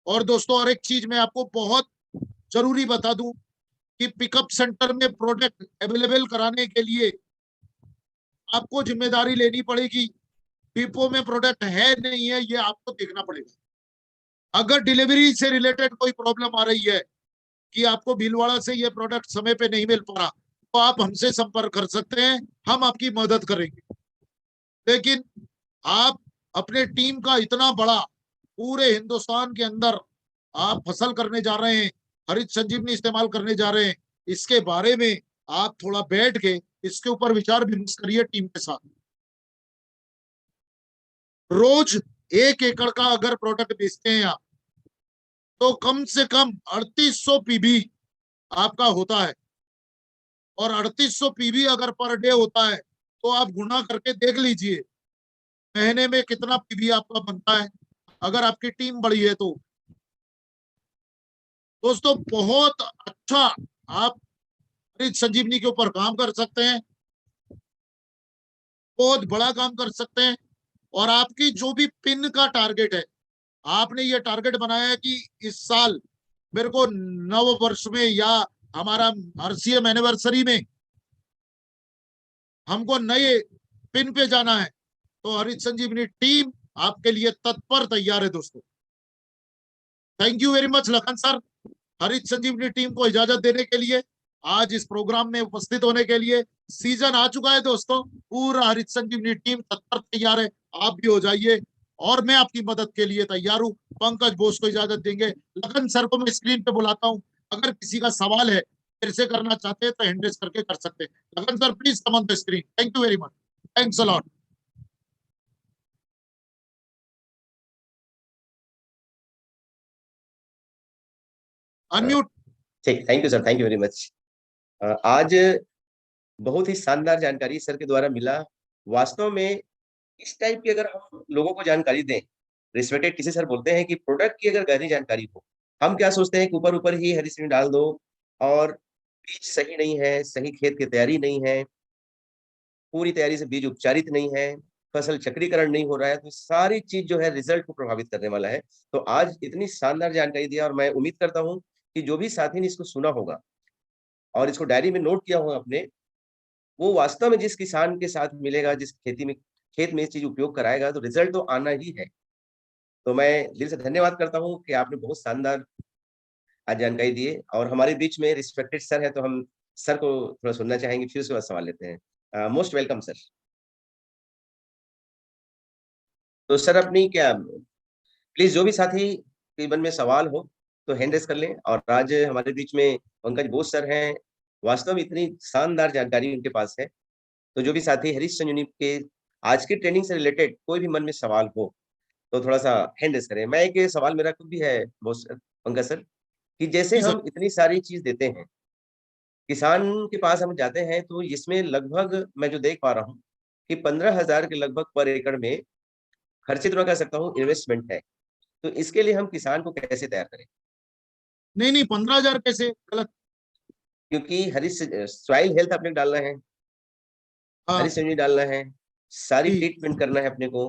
और दोस्तों, और एक चीज मैं आपको बहुत जरूरी बता दूं, कि पिकअप सेंटर में प्रोडक्ट अवेलेबल कराने के लिए आपको जिम्मेदारी लेनी पड़ेगी। डिपो में प्रोडक्ट है नहीं है, ये आपको देखना पड़ेगा। अगर डिलीवरी से रिलेटेड कोई प्रॉब्लम आ रही है कि आपको भीलवाड़ा से ये प्रोडक्ट समय पे नहीं मिल पा रहा, तो आप हमसे संपर्क कर सकते हैं, हम आपकी मदद करेंगे। लेकिन आप अपने टीम का इतना बड़ा, पूरे हिंदुस्तान के अंदर आप फसल करने जा रहे हैं, हरित संजीवनी इस्तेमाल करने जा रहे हैं, इसके बारे में आप थोड़ा बैठ के इसके ऊपर विचार विमर्श करिए टीम के साथ। रोज 1 एकड़ का अगर प्रोडक्ट बेचते हैं आप, तो कम से कम 3800 पीबी आपका होता है। और 3800 पीबी अगर पर डे होता है, तो आप गुणा करके देख लीजिए महीने में कितना पीबी आपका बनता है, अगर आपकी टीम बड़ी है तो। दोस्तों, बहुत अच्छा आप हरित संजीवनी के ऊपर काम कर सकते हैं, बहुत बड़ा काम कर सकते हैं। और आपकी जो भी पिन का टारगेट है, आपने ये टारगेट बनाया है कि इस साल मेरे को नव वर्ष में या हमारा आरसीएम एनिवर्सरी में हमको नए पिन पे जाना है, तो हरित संजीवनी टीम आपके लिए तत्पर तैयार है दोस्तों। Thank you very much Lakhan sir, हरित संजीवनी टीम को इजाजत देने के लिए, आज इस प्रोग्राम में उपस्थित होने के लिए। सीजन आ चुका है दोस्तों, पूरा हरित संजीवनी टीम तत्पर तैयार है, आप भी हो जाइए, और मैं आपकी मदद के लिए तैयार हूं। पंकज बोस को इजाजत देंगे, लखन सर को मैं स्क्रीन पे बुलाता हूं, अगर किसी का सवाल है फिर से करना चाहते हैं तो हैंड रेज करके कर सकते हैं। Lakhan sir, please come on the screen. Thank you very much, thanks a lot. Unmute. ठीक, thank you sir, thank you very much. आज बहुत ही शानदार जानकारी सर के द्वारा मिला। वास्तव में इस टाइप की अगर हम लोगों को जानकारी दें, रिस्पेक्टेड किसी सर बोलते हैं कि प्रोडक्ट की अगर गहरी जानकारी हो, हम क्या सोचते हैं कि ऊपर ऊपर ही हरी सब्जी डाल दो, और बीज सही नहीं है, सही खेत की तैयारी नहीं है, पूरी तैयारी से बीज उपचारित नहीं है, फसल चक्रीकरण नहीं हो रहा है, तो सारी चीज जो है रिजल्ट को प्रभावित करने वाला है। तो आज इतनी शानदार जानकारी दिया, और मैं उम्मीद करता हूँ कि जो भी साथी ने इसको सुना होगा और इसको डायरी में नोट किया होगा अपने, वो वास्तव में जिस किसान के साथ मिलेगा, जिस खेत में ये चीज उपयोग कराएगा, तो रिजल्ट तो आना ही है। तो मैं दिल से धन्यवाद करता हूँ कि आपने बहुत शानदार आज जानकारी दी है, और हमारे बीच में रिस्पेक्टेड सर है, तो हम सर को थोड़ा सुनना चाहेंगे, फिर उसके बाद सवाल लेते हैं। Most welcome sir. तो सर अपनी क्या, प्लीज जो भी साथी के मन में सवाल हो तो हैंड रेस कर लें। और आज हमारे बीच में पंकज बोस सर हैं, वास्तव में इतनी शानदार जानकारी उनके पास है। तो जो भी साथी हरीश संजीवनी के आज की ट्रेनिंग से रिलेटेड कोई भी मन में सवाल हो तो थोड़ा सा हैंड रेस करें। मैं एक सवाल मेरा खुद भी है बोस सर, पंकज सर, कि जैसे जी सर। हम इतनी सारी चीज देते हैं किसान के पास, हम जाते हैं तो इसमें लगभग मैं जो देख पा रहा हूँ कि 15,000 के लगभग पर एकड़ में खर्चे, तो मैं कह सकता हूँ इन्वेस्टमेंट है। तो इसके लिए हम किसान को कैसे तैयार करें? नहीं नहीं, 15,000 कैसे? गलत। क्योंकि हरी सॉइल हेल्थ अपने डालना है, हरी हाँ सब्जी डालना है, सारी जी। ट्रीटमेंट करना है अपने को।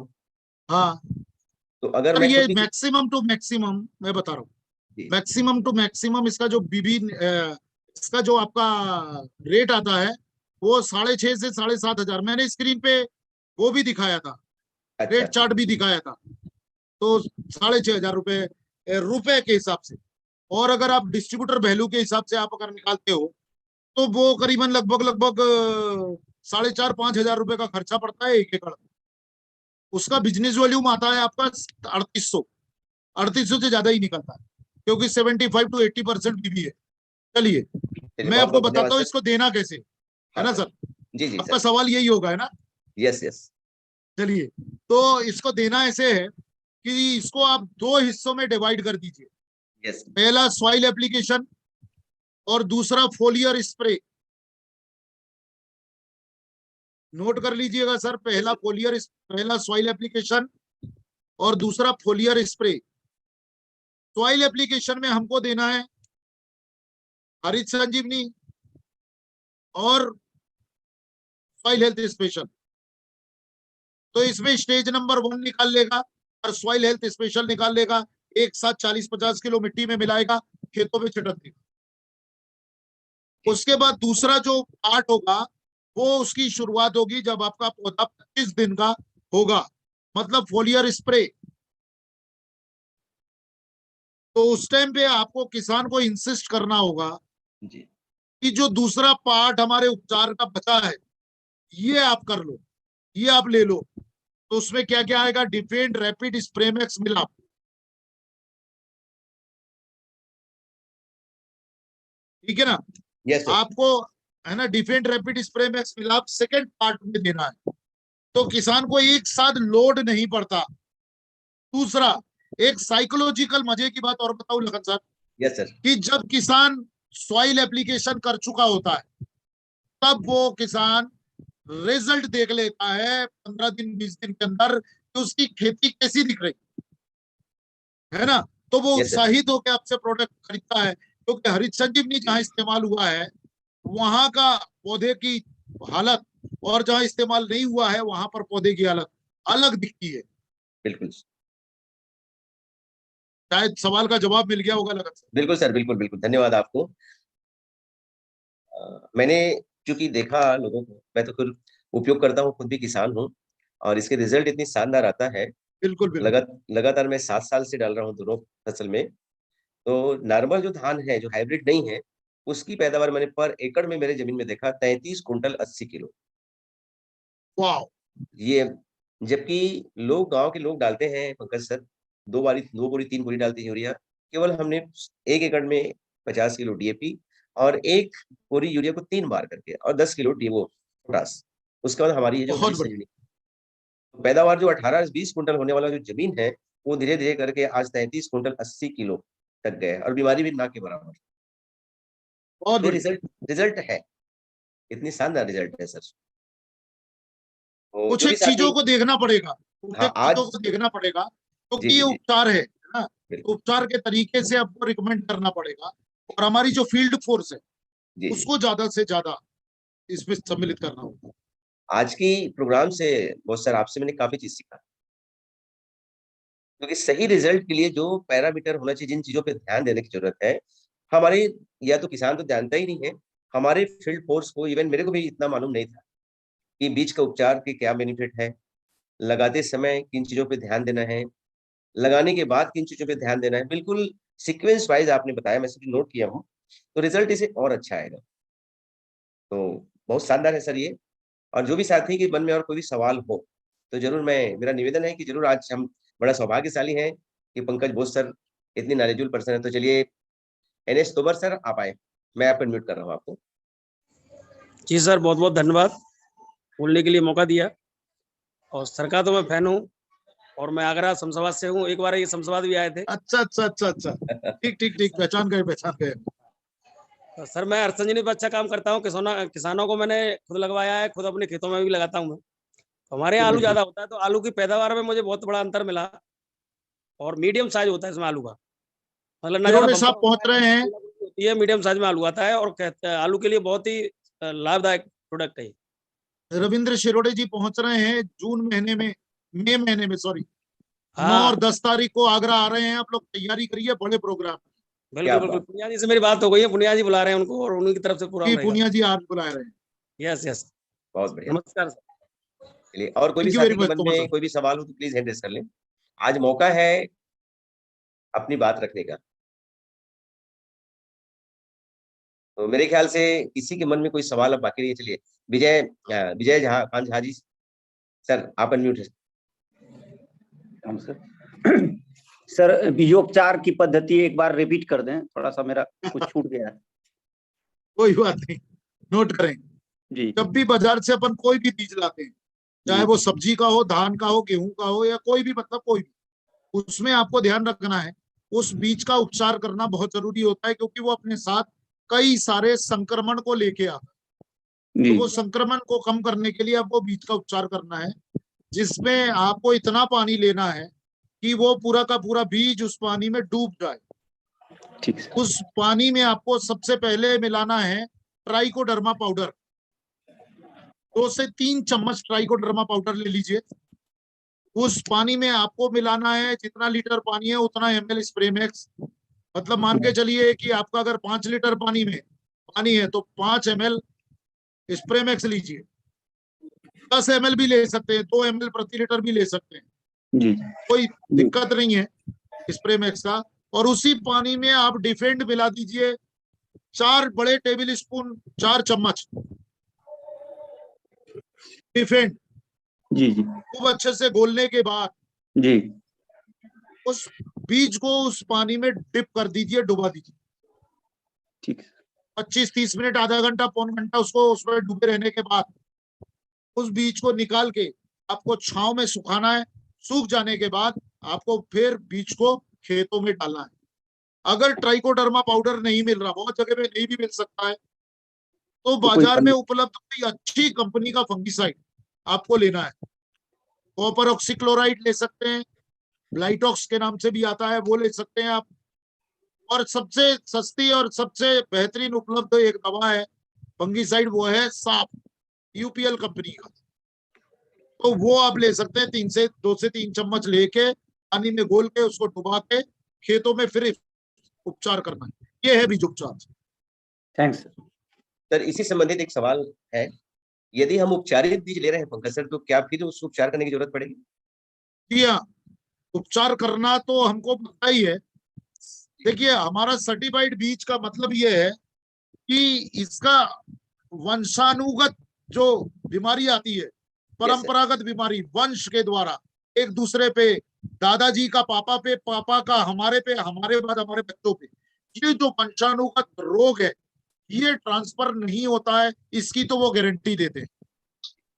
हाँ तो अगर सर, मैं ये खुद भी मैक्सिमम टू मैक्सिमम मैं बता रहा हूँ। जी, मैक्सिमम टू मैक्सिमम इसका जो इसका जो आपका रेट आता है, वो 6,500 से 7,500। मैंने स्क्रीन पे वो भी दिखाया था, अच्छा रेट चार्ट भी दिखाया था। तो 6,500 रुपए रुपए के हिसाब से। और अगर आप डिस्ट्रीब्यूटर वैल्यू के हिसाब से आप अगर निकालते हो, तो वो करीबन लगभग लगभग 4,500-5,000 रुपए का खर्चा पड़ता है 1 एकड़। उसका बिजनेस वॉल्यूम आता है आपका 3,800। 3,800 से ज्यादा ही निकलता है, क्योंकि 75 to 80% बीबी है। चलिए, चलिए, मैं बहुत आपको बहुत धन्यवाद बताता हूँ सर। इसको देना कैसे, है हाँ ना सर। सर? जी जी आपका सर। सवाल यही होगा, है ना? Yes yes. चलिए, तो इसको देना ऐसे है कि इसको आप दो हिस्सों में डिवाइड कर दीजिए। यस। पहला सॉइल एप्लीकेशन, और दूसरा फोलियर स्प्रे। नोट कर लीजिएगा सर, पहला सॉइल एप्लीकेशन और दूसरा फोलियर स्प्रे। सॉइल एप्लीकेशन में हमको देना है हरित संजीवनी और सॉइल हेल्थ स्पेशल। तो इसमें स्टेज नंबर 1 निकाल लेगा और सॉइल हेल्थ स्पेशल निकाल लेगा। एक साथ 40-50 किलो मिट्टी में मिलाएगा, खेतों में छिड़क देगा। उसके बाद दूसरा जो पार्ट होगा, वो उसकी शुरुआत होगी जब आपका पौधा 25 दिन का होगा, मतलब फोलियर स्प्रे। तो उस टाइम पे आपको किसान को इंसिस्ट करना होगा जी। कि जो दूसरा पार्ट हमारे उपचार का बचा है, ये आप कर लो, ये आप ले लो। तो उसमें क्या क्या आएगा? डिफेंड रैपिड स्प्रेमैक्स मिला, ठीक है ना? Yes sir. आपको, है ना, डिफेंड रैपिड स्प्रेमैक्स मिला सेकेंड पार्ट में देना है, तो किसान को एक साथ लोड नहीं पड़ता। दूसरा, एक साइकोलॉजिकल मजे की बात और बताऊं लखन सर, यस सर। कि जब किसान सॉइल एप्लीकेशन कर चुका होता है, तब वो किसान रिजल्ट देख लेता है 15 दिन 20 दिन के अंदर कि उसकी खेती कैसी दिख रही है ना। तो वो यस सर। उत्साहित होकर आपसे प्रोडक्ट खरीदता है, क्योंकि हरित संजीवनी जहां इस्तेमाल हुआ है, वहां का पौधे की हालत, और जहां इस्तेमाल नहीं हुआ है वहां पर पौधे की हालत अलग दिखती है। बिल्कुल। शायद सवाल का जवाब मिल गया होगा लगन से। बिल्कुल सर, बिल्कुल बिल्कुल, धन्यवाद आपको। मैंने चूंकि देखा लोगों को, मैं तो खुद उपयोग करता हूँ, खुद भी किसान हूँ, और इसके रिजल्ट इतनी शानदार आता है। बिल्कुल बिल्कुल। लगातार मैं 7 साल से डाल रहा हूँ दोनों फसल में। तो नॉर्मल जो धान है, जो हाइब्रिड नहीं है, उसकी पैदावार मैंने पर एकड़ में मेरे जमीन में देखा 33 कुंटल 80 किलो। वाह। ये, जबकि लोग, गांव के लोग डालते हैं पंकज सर, 2 बारी, 2 बोरी 3 बोरी डालते हैं यूरिया। केवल हमने 1 एकड़ में 50 किलो डीएपी और 1 बोरी यूरिया को 3 बार करके, और 10 किलो डी वो पोटास। उसके बाद हमारी ये जो हरी बहुत बढ़िया। सजनी, तो पैदावार जो 18 से 20 कुंटल होने वाला जो जमीन है, वो धीरे धीरे करके आज 33 कुंटल 80 किलो तक गए, और बीमारी भी ना के बराबर। बहुत तो बढ़िया। रिजल्ट रिजल्ट है, इतनी शानदार रिजल्ट है सर। तो कुछ जो भी एक चीजों साथी, को देखना पड़ेगा, कुछ हाँ एक चीजों आज, को देखना पड़ेगा, जी क्योंकि ये जी जी, उपचार है ना। बिल्कुल, उपचार के तरीके से आपको रिकमेंड करना पड़ेगा, और हमारी जो फील्ड फोर्स है जी जी। उसको ज्यादा से ज्यादा इसमें सम्मिलित करना होगा। आज की प्रोग्राम से बहुत सर आपसे मैंने काफी चीज सीखा, क्योंकि सही रिजल्ट के लिए जो पैरामीटर होना चाहिए, जिन चीजों पे ध्यान देने की जरूरत है, हमारे, या तो किसान तो जानता ही नहीं है, हमारे फील्ड फोर्स को, इवन मेरे को भी इतना मालूम नहीं था कि बीज का उपचार के क्या बेनिफिट है, लगाते समय किन चीजों पे ध्यान देना है, लगाने के बाद किन चीजों पे ध्यान देना है, बिल्कुल सीक्वेंस वाइज आपने बताया, मैं सभी नोट किया हूँ, तो रिजल्ट इसे और अच्छा आएगा। तो बहुत शानदार है सर ये। और जो भी साथी के मन में और कोई भी सवाल हो, तो जरूर, मैं, मेरा निवेदन है कि जरूर, आज हम बड़ा सौभाग्यशाली हैं कि पंकज बोस सर इतनी नॉलेजेबल पर्सन है। तो चलिए, एनएस तोमर सर आप आए, मैं आपको म्यूट कर रहा हूँ आपको। जी सर, बहुत बहुत धन्यवाद बोलने के लिए मौका दिया। और सर का तो मैं फैन हूँ, और मैं आगरा शमशाबाद से हूँ। एक बार ये शमशाबाद भी आए थे। अच्छा अच्छा अच्छा अच्छा, ठीक ठीक ठीक, पहचान गए पहचान गए। तो सर मैं अर्थ पर अच्छा काम करता हूँ। किसानों को मैंने खुद लगवाया है, खुद अपने खेतों में भी लगाता हूँ मैं। तो हमारे यहाँ आलू ज्यादा होता है, तो आलू की पैदावार में मुझे बहुत बड़ा अंतर मिला। और मीडियम साइज होता है इसमें आलू का, मतलब ना ज्यादा शिरोडे बम्पर साहब होता पहुंच है, रहे हैं। होती है, मीडियम साइज में आलू आता है। और कहते हैं आलू के लिए बहुत ही लाभदायक प्रोडक्ट है। रविंद्र शिरोडे जी पहुंच रहे हैं जून महीने में, मई महीने में सॉरी, 9 और हाँ 10 तारीख को आगरा आ रहे हैं। आप लोग तैयारी करिए, बड़े प्रोग्राम। क्या बिल्कुल बिल्कुल, बात, पुनिया जी से मेरी बात हो गई है। पुनिया जी बुला रहे हैं उनको, और उन्हीं की तरफ से जी प्रोग्राम रहेगा। पूनिया जी आज बुला रहे हैं। Yes yes. बहुत बढ़िया। नमस्कार सर। चलिए, और कोई भी थैंक यू वेरी साथी के मच मन तोमर में सर। कोई भी सवाल हो तो प्लीज हैंड रेस कर लें। आज मौका है अपनी बात रखने का। तो मेरे ख्याल से किसी के मन में कोई सवाल अब बाकी नहीं है। चलिए, विजय झा, खान झा जी सर, आप अनम्यूट है। हम सर सर बीजोपचार की पद्धति एक बार रिपीट कर दें, थोड़ा सा मेरा कुछ छूट गया है। कोई बात नहीं, नोट करें। जी जब भी बाजार से अपन कोई भी बीज लाते हैं, चाहे जी वो सब्जी का हो, धान का हो, गेहूं का हो, या कोई भी, मतलब कोई भी, उसमें आपको ध्यान रखना है उस बीज का उपचार करना बहुत जरूरी होता है, क्योंकि वो अपने साथ कई सारे संक्रमण को लेके आता है। तो जी वो संक्रमण को कम करने के लिए आपको बीज का उपचार करना है, जिसमें आपको इतना पानी लेना है कि वो पूरा का पूरा बीज उस पानी में डूब जाए। ठीक सर। उस पानी में आपको सबसे पहले मिलाना है ट्राइकोडर्मा पाउडर। 2 से 3 चम्मच ट्राइकोडर्मा पाउडर ले लीजिए। उस पानी में आपको मिलाना है, जितना लीटर पानी है उतना ml स्प्रे मैक्स। मतलब मान के चलिए कि आपका अगर 5 लीटर पानी है तो 5 ml स्प्रे मैक्स लीजिए। 10 ml भी ले सकते हैं, 2 ml प्रति लीटर भी ले सकते हैं, जी कोई जी दिक्कत नहीं है स्प्रे मैक्स का। और उसी पानी में आप डिफेंड मिला दीजिए, 4 बड़े टेबल स्पून, 4 चम्मच डिफेंड। जी जी खूब अच्छे से घोलने के बाद जी उस बीज को उस पानी में डिप कर दीजिए, डुबा दीजिए। ठीक है। 25-30 मिनट, आधा घंटा, पौन घंटा उसको उसमें डूबे रहने के बाद उस बीज को निकाल के आपको छांव में सुखाना है। सूख जाने के बाद आपको फिर बीज को खेतों में डालना है। अगर ट्राइकोडर्मा पाउडर नहीं मिल रहा, बहुत जगह में नहीं भी मिल सकता है, तो तो कोई बाजार में उपलब्ध कोई अच्छी कंपनी का फंगिसाइड आपको लेना है। कॉपर ऑक्सीक्लोराइड ले सकते हैं, ब्लाइटॉक्स के नाम से भी आता है, वो ले सकते हैं आप। और सबसे सस्ती और सबसे बेहतरीन उपलब्ध एक दवा है फंगिसाइड, वो है साफ, यूपीएल कंपनी का। तो वो आप ले सकते हैं। 2 से 3 चम्मच लेके पानी में घोल के उसको डुबा के खेतों में फिर उपचार करना है। ये है बीज उपचार। Thanks sir. सर इसी संबंधित एक सवाल है, यदि हम उपचारित बीज ले रहे हैं पंकज सर, तो क्या फिर उस उपचार करने की जरूरत पड़ेगी? जी हाँ, उपचार करना तो हमको पता ही है। देखिए, हमारा सर्टिफाइड बीज का मतलब ये है कि इसका वंशानुगत जो बीमारी आती है, परंपरागत बीमारी, वंश के द्वारा एक दूसरे पे, दादाजी का पापा पे, पापा का हमारे पे, हमारे बाद हमारे बच्चों पे, ये जो वंशानुगत रोग है, ये ट्रांसफर नहीं होता है, इसकी तो वो गारंटी देते हैं।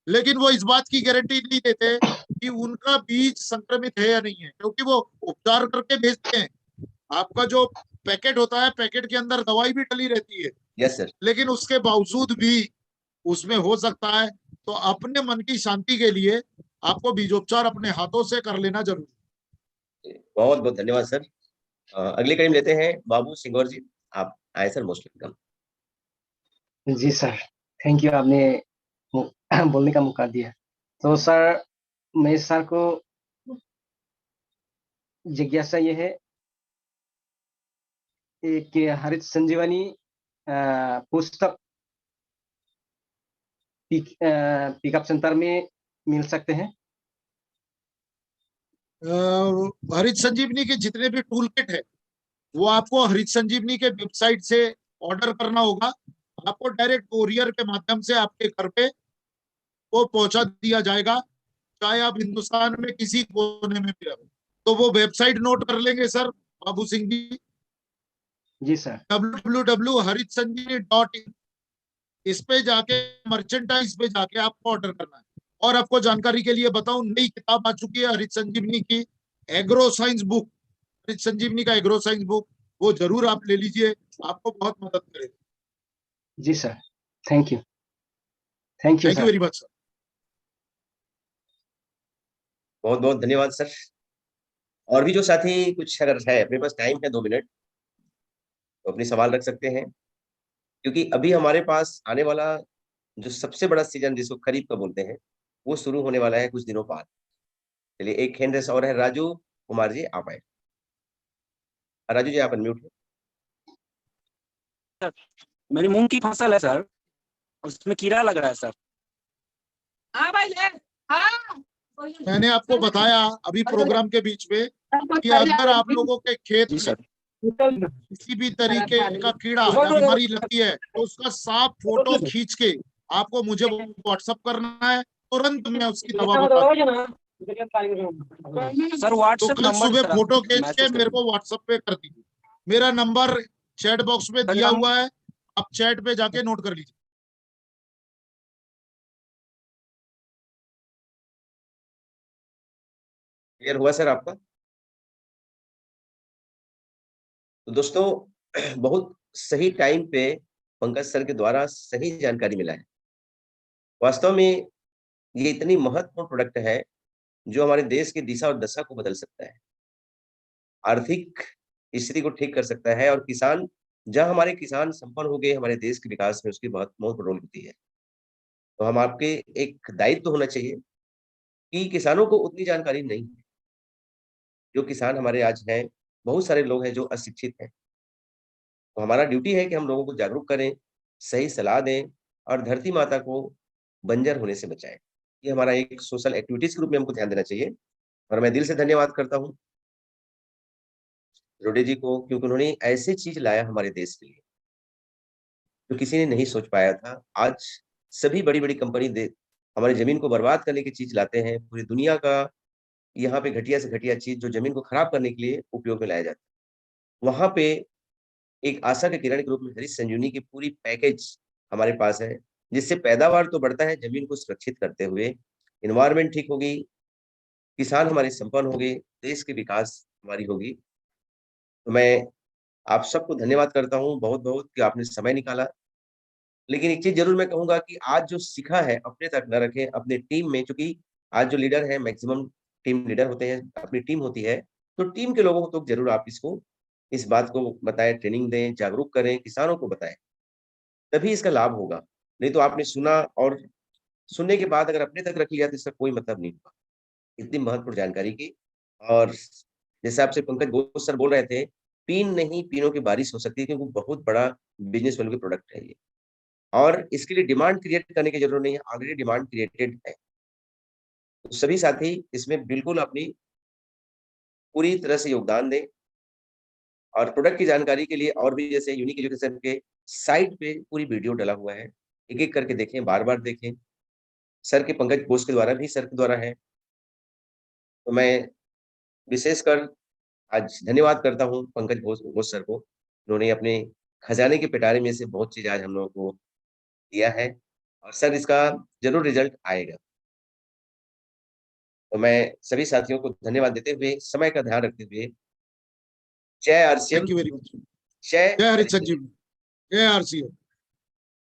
लेकिन वो इस बात की गारंटी नहीं देते कि उनका बीज संक्रमित है या नहीं है, क्योंकि वो उपचार करके भेजते हैं। आपका जो पैकेट होता है, पैकेट के अंदर दवाई भी डली रहती है, यस सर। लेकिन उसके बावजूद भी उसमें हो सकता है तो अपने मन की शांति के लिए आपको बीजोपचार अपने हाथों से कर लेना जरूरी है। बहुत बहुत धन्यवाद सर। अगली कड़ी में लेते हैं बाबू सिंगौर जी, आप आए सर, मोस्ट वेलकम। जी सर, थैंक यू, आपने बोलने का मौका दिया। तो सर, मैं सर को जिज्ञासा ये है कि हरित संजीवनी पुस्तक पिकअप सेंटर में मिल सकते हैं? हरित संजीवनी के जितने भी टूल किट है वो आपको हरित संजीवनी के वेबसाइट से ऑर्डर करना होगा। आपको डायरेक्ट कोरियर के माध्यम से आपके घर पे वो पहुंचा दिया जाएगा, चाहे आप हिंदुस्तान में किसी कोने में भी रहो। तो वो वेबसाइट नोट कर लेंगे सर बाबू सिंह जी। जी सर। www.haritsanjeevani.in, इस पे जाके मर्चेंटाइज पे जाके आपको ऑर्डर करना है। और आपको जानकारी के लिए बताऊं, नई किताब आ चुकी है हरित संजीवनी की, एग्रो साइंस बुक, हरित संजीवनी का एग्रो साइंस बुक, वो जरूर आप ले लीजिए, आपको बहुत मदद करेगा। जी sir, thank you, thank you thank you sir. Very much sir. बहुत बहुत धन्यवाद सर। और भी जो साथी कुछ अगर है, अपने पास टाइम है 2 मिनट, तो अपने सवाल रख सकते हैं, क्योंकि अभी हमारे पास आने वाला जो सबसे बड़ा सीजन जिसको खरीफ का बोलते हैं, वो शुरू होने वाला है कुछ दिनों बाद। चलिए, एक हैंड रेस और है, राजू कुमार जी आप आए। राजू जी आप अनम्यूट है। मेरी मूंग की फसल है सर, उसमें कीड़ा लग रहा है सर। हाँ भाई ले। हाँ। मैंने आपको बताया अभी प्रोग्राम के बीच में कि अगर आप लोगों के खेत जी में सर। किसी भी तरीके का कीड़ा या बीमारी लगती है तो उसका साफ फोटो खींच के आपको मुझे व्हाट्सएप करना है, तुरंत मैं उसकी दवा बता दूंगा। सर तो व्हाट्सएप कल नंबर सुबह फोटो खींच के मेरे को व्हाट्सएप पे कर दीजिए। मेरा नंबर चैट बॉक्स में दिया हुआ है, आप चैट पे जाके नोट कर लीजिए। क्लियर हुआ सर आपका? तो दोस्तों, बहुत सही टाइम पे पंकज सर के द्वारा सही जानकारी मिला है। वास्तव में ये इतनी महत्वपूर्ण प्रोडक्ट है जो हमारे देश की दिशा और दशा को बदल सकता है, आर्थिक स्थिति को ठीक कर सकता है, और किसान, जहाँ हमारे किसान संपन्न हो गए हमारे देश के विकास में, उसकी बहुत महत्वपूर्ण रोल होती है। तो हम आपके एक दायित्व होना चाहिए कि किसानों को उतनी जानकारी नहीं है। जो किसान हमारे आज हैं, बहुत सारे लोग हैं जो अशिक्षित हैं। तो हमारा ड्यूटी है कि हम लोगों को जागरूक करें, सही सलाह दें और धरती माता को बंजर होने से बचाएं। ये हमारा एक सोशल एक्टिविटीज के रूप में हमको ध्यान देना चाहिए। और मैं दिल से धन्यवाद करता हूँ रोडे जी को, क्योंकि उन्होंने ऐसी चीज लाया हमारे देश के लिए जो किसी ने नहीं सोच पाया था। आज सभी बड़ी बड़ी कंपनी हमारी जमीन को बर्बाद करने की चीज लाते हैं। पूरी दुनिया का यहाँ पे घटिया से घटिया चीज जो जमीन को खराब करने के लिए उपयोग में लाया जाता है, वहां पे एक आशा के किरण के रूप में हरीश संजीवनी की पूरी पैकेज हमारे पास है, जिससे पैदावार तो बढ़ता है, जमीन को सुरक्षित करते हुए इन्वायरमेंट ठीक होगी, किसान हमारे संपन्न होंगे, देश की विकास हमारी होगी। तो मैं आप सबको धन्यवाद करता हूँ बहुत बहुत कि आपने समय निकाला। लेकिन एक चीज जरूर मैं कहूंगा कि आज जो सीखा है अपने तक न रखें, अपने टीम में, क्योंकि आज जो लीडर है मैक्सिमम टीम लीडर होते हैं, अपनी टीम होती है, तो टीम के लोगों को तो जरूर आप इस बात को बताएं, ट्रेनिंग दें, जागरूक करें, किसानों को बताएं, तभी इसका लाभ होगा। नहीं तो आपने सुना और सुनने के बाद अगर अपने तक रख लिया तो इसका कोई मतलब नहीं होगा। इतनी महत्वपूर्ण जानकारी की। और जैसे आपसे पंकज घोष सर बोल रहे थे, पीन नहीं पीनों की बारिश हो सकती है, क्योंकि बहुत बड़ा बिजनेस वैल्यू की प्रोडक्ट है ये, और इसके लिए डिमांड क्रिएट करने की जरूरत नहीं है, ऑलरेडी डिमांड क्रिएटेड है। तो सभी साथी इसमें बिल्कुल अपनी पूरी तरह से योगदान दें। और प्रोडक्ट की जानकारी के लिए और भी जैसे यूनिक एजुकेशन के साइट पे पूरी वीडियो डला हुआ है, एक एक करके देखें, बार बार देखें। सर के पंकज घोष के द्वारा भी, सर के द्वारा है। तो मैं विशेषकर आज धन्यवाद करता हूँ पंकज घोष सर को। उन्होंने अपने खजाने के पिटारे में से बहुत चीज आज हम लोगों को दिया है, और सर इसका जरूर रिजल्ट आएगा। तो मैं सभी साथियों को धन्यवाद देते हुए, समय का ध्यान रखते हुए, जय RCM, thank you very much. जय जय हरित संजीवनी, जय आरसीएम।